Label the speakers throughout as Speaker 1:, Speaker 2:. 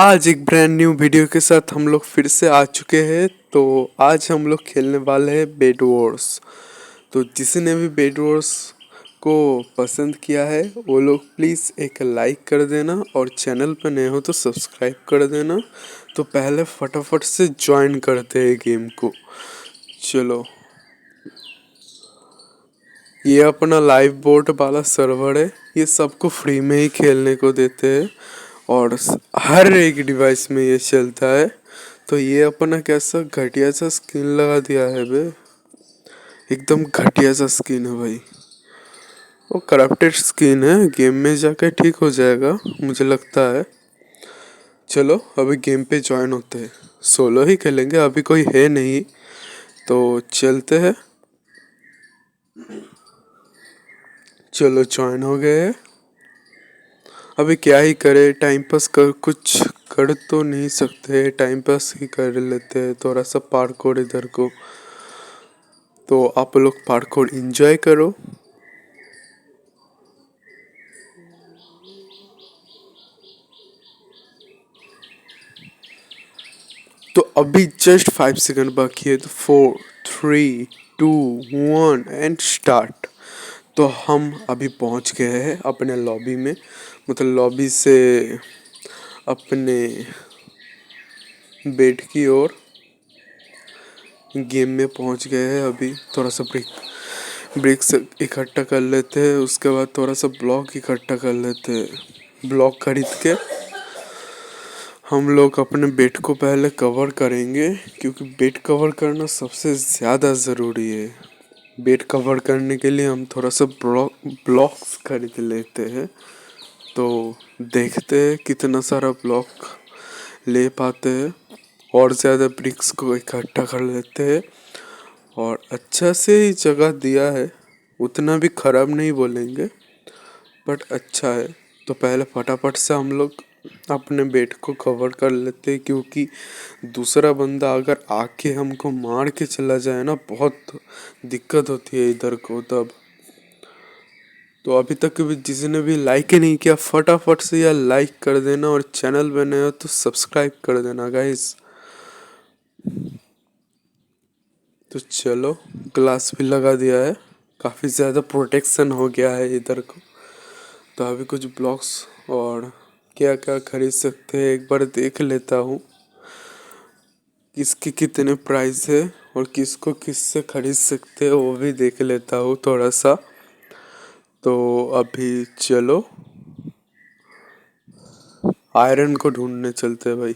Speaker 1: आज एक brand new video के साथ हम लोग फिर से आ चुके हैं। तो आज हम लोग खेलने वाले हैं बेड वॉर्स। तो जिसने भी बेड वॉर्स को पसंद किया है वो लोग प्लीज़ एक लाइक कर देना और चैनल पर नए हो तो सब्सक्राइब कर देना। तो पहले फटाफट से ज्वाइन करते हैं गेम को। चलो, ये अपना लाइव बोट वाला सर्वर है। ये सबको फ्री में ही खेलने को देते हैं और हर एक डिवाइस में ये चलता है। तो ये अपना कैसा घटिया सा स्किन लगा दिया है बे, एकदम घटिया सा स्किन है भाई। वो करप्टेड स्किन है, गेम में जाके ठीक हो जाएगा मुझे लगता है। चलो अभी गेम पे ज्वाइन होते हैं। सोलो ही खेलेंगे, अभी कोई है नहीं तो चलते हैं। चलो ज्वाइन हो गए। अभी क्या ही करे, टाइम पास कर, कुछ कर तो नहीं सकते, टाइम पास ही कर लेते हैं थोड़ा सा पार्कोर इधर को। तो आप लोग पार्कोर एंजॉय करो। तो अभी जस्ट 5 सेकंड बाकी है। तो 4, 3, 2, 1 एंड स्टार्ट। तो हम अभी पहुंच गए हैं अपने लॉबी में, मतलब लॉबी से अपने बेड की ओर गेम में पहुंच गए हैं। अभी थोड़ा सा ब्रिक्स इकट्ठा कर लेते हैं, उसके बाद थोड़ा सा ब्लॉक इकट्ठा कर लेते हैं। ब्लॉक खरीद के हम लोग अपने बेड को पहले कवर करेंगे, क्योंकि बेड कवर करना सबसे ज़्यादा ज़रूरी है। बेड कवर करने के लिए हम थोड़ा सा ब्लॉक्स खरीद लेते हैं। तो देखते हैं कितना सारा ब्लॉक ले पाते हैं और ज़्यादा ब्रिक्स को इकट्ठा कर लेते हैं। और अच्छा से ही जगह दिया है, उतना भी ख़राब नहीं बोलेंगे बट अच्छा है। तो पहले फटाफट से हम लोग अपने बेड को कवर कर लेते हैं, क्योंकि दूसरा बंदा अगर आके हमको मार के चला जाए ना, बहुत दिक्कत होती है इधर को तब। तो अभी तक भी जिसने भी लाइक ही नहीं किया फटाफट से यार लाइक कर देना और चैनल पे नए हो तो सब्सक्राइब कर देना गाइस। तो चलो, ग्लास भी लगा दिया है, काफ़ी ज़्यादा प्रोटेक्शन हो गया है इधर को। तो अभी कुछ ब्लॉक्स और क्या क्या खरीद सकते हैं एक बार देख लेता हूँ, किसकी कितने प्राइस है और किसको किससे खरीद सकते हैं वो भी देख लेता हूँ थोड़ा सा। तो अभी चलो आयरन को ढूंढने चलते हैं भाई।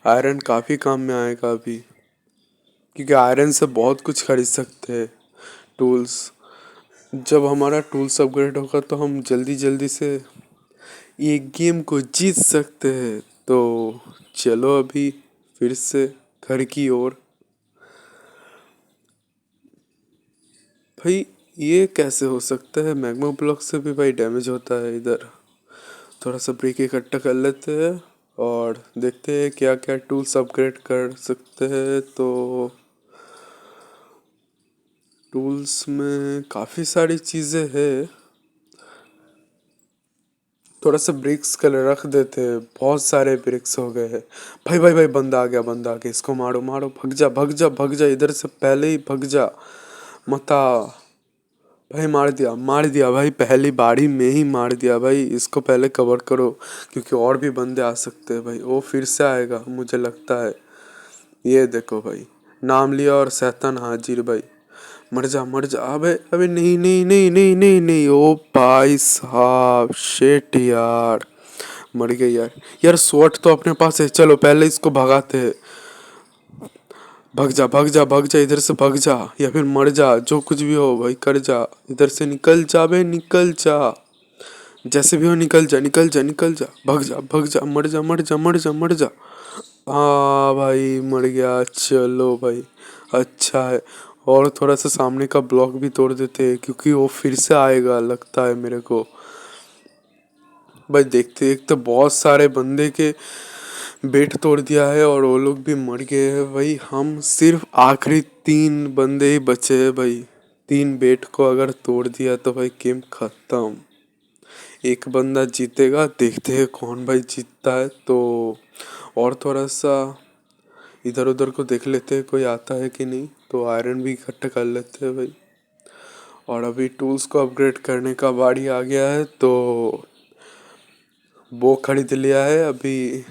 Speaker 1: आयरन काफ़ी काम में आएगा अभी, क्योंकि आयरन से बहुत कुछ खरीद सकते हैं। टूल्स, जब हमारा टूल्स अपग्रेड होगा तो हम जल्दी जल्दी से ये गेम को जीत सकते हैं। तो चलो अभी फिर से घर की ओर। भाई ये कैसे हो सकता है, मैग्मा ब्लॉक से भी भाई डैमेज होता है इधर। थोड़ा सा ब्रिक इकट्ठा कर लेते हैं और देखते हैं क्या क्या टूल्स अपग्रेड कर सकते हैं। तो टूल्स में काफ़ी सारी चीज़ें हैं, थोड़ा सा ब्रिक्स कल रख देते हैं। बहुत सारे ब्रिक्स हो गए हैं। भाई भाई भाई, बंदा आ गया, बंदा आ गया, इसको मारो मारो, भग जा भग जा भग जा, इधर से पहले ही भग जा, मता। भाई मार दिया भाई, पहली बारी में ही मार दिया भाई। इसको पहले कवर करो, क्योंकि और भी बंदे आ सकते हैं भाई। वो फिर से आएगा मुझे लगता है। ये देखो भाई, नाम लिया और शैतान हाजिर भाई। मर जा मर जा। अबे अबे नहीं नहीं नहीं नहीं नहीं नहीं, ओ भाई साहब शेट यार, मर गए यार। यार स्वॉट तो अपने पास है, चलो पहले इसको भगाते हैं। भग जा भग जा भग जा, इधर से भग जा या फिर मर जा, जो कुछ भी हो भाई कर जा। इधर से निकल जा बे, निकल जा, जैसे भी हो निकल जा निकल जा निकल जा, भग जा, मर जा मर जा मर जा मर जा। हाँ भाई मर गया, चलो भाई अच्छा है। और थोड़ा सा सामने का ब्लॉक भी तोड़ देते हैं, क्योंकि वो फिर से आएगा लगता है मेरे को। भाई देखते एक तो बहुत सारे बंदे के बेट तोड़ दिया है और वो लोग भी मर गए हैं भाई। हम सिर्फ आखिरी 3 बंदे ही बचे हैं भाई। 3 बेट को अगर तोड़ दिया तो भाई गेम खत्म। एक बंदा जीतेगा, देखते हैं कौन भाई जीतता है। तो और थोड़ा सा इधर उधर को देख लेते हैं कोई आता है कि नहीं, तो आयरन भी इकट्ठा कर लेते हैं भाई। और अभी टूल्स को अपग्रेड करने का बारी आ गया है, तो वो खरीद लिया है। अभी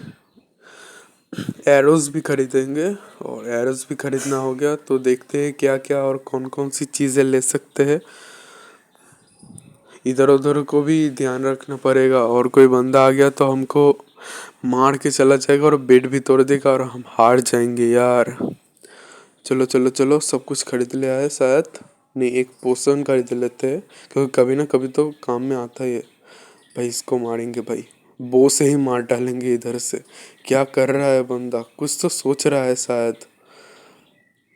Speaker 1: एरोज भी खरीदेंगे, और एरोज भी खरीदना हो गया, तो देखते हैं क्या क्या और कौन कौन सी चीज़ें ले सकते हैं। इधर उधर को भी ध्यान रखना पड़ेगा, और कोई बंदा आ गया तो हमको मार के चला जाएगा और बेड भी तोड़ देगा और हम हार जाएंगे यार। चलो चलो चलो, सब कुछ खरीद लिया है शायद। नहीं, एक पोशन खरीद लेते हैं, क्योंकि कभी ना कभी तो काम में आता ही है भाई। इसको मारेंगे भाई, बो से ही मार डालेंगे इधर से। क्या कर रहा है बंदा, कुछ तो सोच रहा है शायद।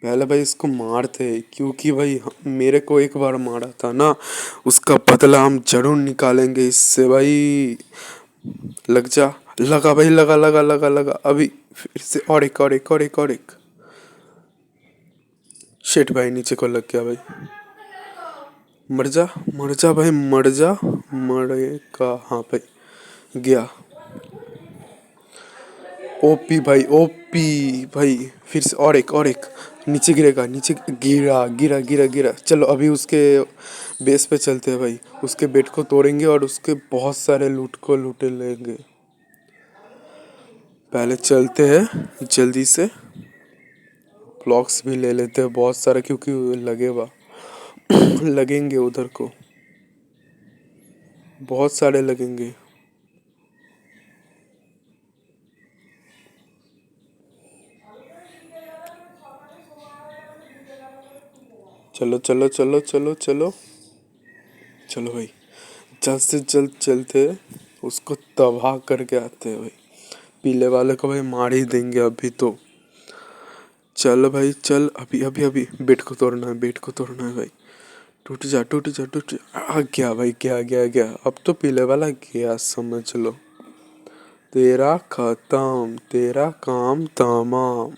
Speaker 1: पहले भाई इसको मारते, क्योंकि भाई मेरे को एक बार मारा था ना, उसका बदला हम जरूर निकालेंगे इससे भाई। लग जा, लगा भाई, लगा लगा लगा लगा। अभी फिर से और एक और एक और एक और एक। शिट भाई, नीचे को लग गया भाई। मर जा, मर जा भाई, मर जा। मरेगा, हाँ भाई गया। ओपी भाई, ओपी भाई। फिर से और एक और एक। नीचे गिरेगा, नीचे गिरा गिरा गिरा गिरा। चलो अभी उसके बेस पे चलते हैं भाई, उसके बेट को तोड़ेंगे और उसके बहुत सारे लूट को लूटे लेंगे। पहले चलते हैं जल्दी से, ब्लॉक्स भी ले लेते हैं बहुत सारे, क्योंकि लगेगा लगेंगे उधर को, बहुत सारे लगेंगे। चलो चलो चलो चलो चलो चलो भाई, जल्द से जल्द चलते हैं, उसको तबाह करके आते हैं भाई। पीले वाले को भाई मार ही देंगे अभी तो। चल भाई चल, अभी अभी अभी बेट को तोड़ना है, बेट को तोड़ना है भाई। टूट जा टूट जा टूट जा। आ गया भाई, गया गया गया। अब तो पीले वाला गया, समझ लो। तेरा खत्म, तेरा काम तमाम,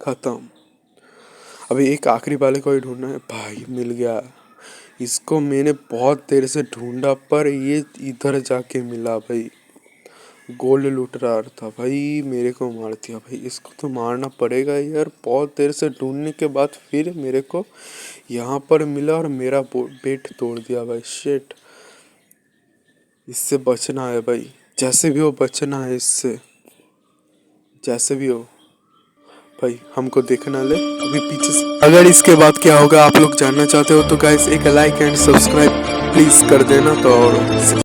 Speaker 1: खत्म। अभी एक आखिरी वाले को ही ढूंढना है भाई। मिल गया, इसको मैंने बहुत देर से ढूंढा, पर ये इधर जाके मिला भाई। गोल्ड लूट रहा था भाई, मेरे को मार दिया भाई। इसको तो मारना पड़ेगा यार, बहुत देर से ढूंढने के बाद फिर मेरे को यहाँ पर मिला और मेरा पेट तोड़ दिया भाई। शिट, इससे बचना है भाई, जैसे भी हो बचना है इससे, जैसे भी हो भाई। हमको देखना ले अभी पीछे से। अगर इसके बाद क्या होगा आप लोग जानना चाहते हो, तो गाइस एक लाइक एंड सब्सक्राइब प्लीज कर देना। तो और